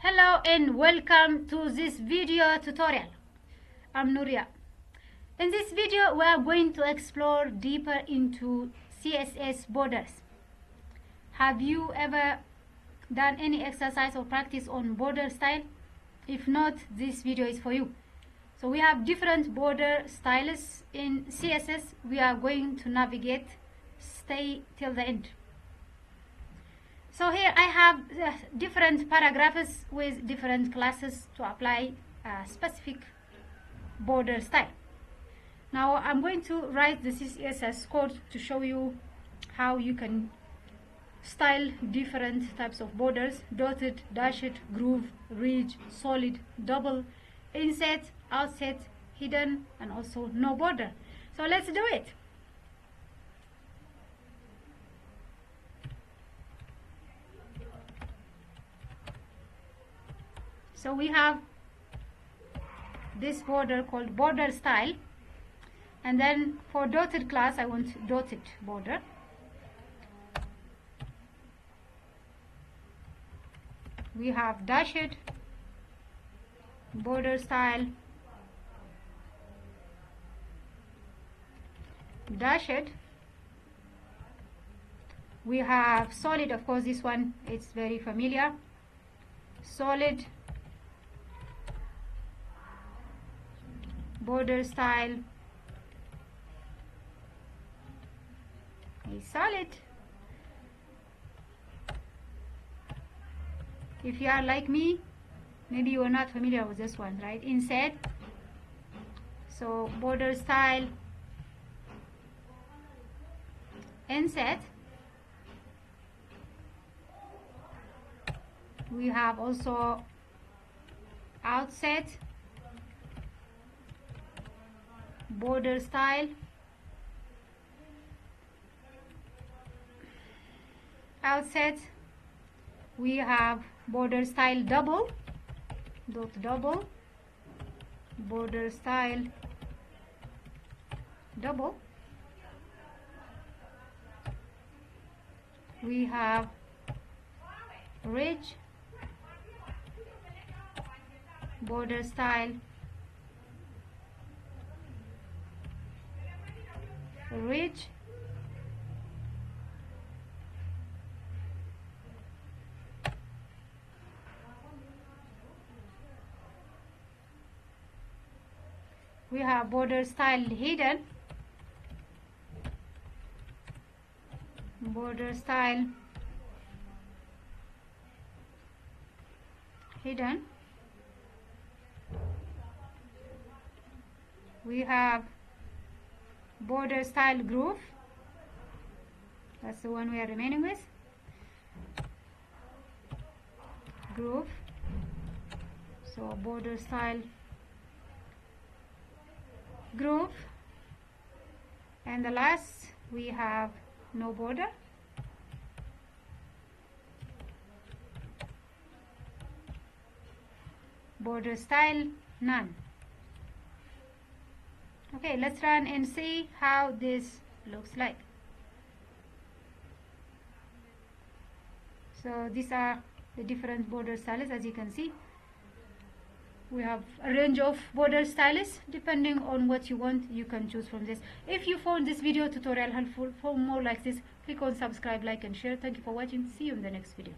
Hello and welcome to this video tutorial. I'm Nuria. In this video we are going to explore deeper into CSS borders. Have you ever done any exercise or practice on border style? If not, this video is for you. So we have different border styles in CSS. We are going to navigate. Stay till the end. So here I have different paragraphs with different classes to apply a specific border style. Now I'm going to write the CSS code to show you how you can style different types of borders: dotted, dashed, groove, ridge, solid, double, inset, outset, hidden, and also no border. So let's do it. So we have this border called border style, and then for dotted class I want dotted border. We have dashed border style, dashed. We have solid, of course this one it's very familiar, solid border style is solid. If you are like me, maybe you are not familiar with this one, right? Inset. So border style, inset. We have also outset border style, outset. We have border style double, double, border style double. We have ridge border style, ridge. We have border style hidden, border style hidden. We have border style groove, that's the one we are remaining with, groove. So border style groove, and the last we have no border. Border style none. Okay, let's run and see how this looks like. So these are the different border styles. As you can see, we have a range of border styles. Depending on what you want, you can choose from this. If you found this video tutorial helpful, for more like this, click on subscribe, like and share. Thank you for watching. See you in the next video.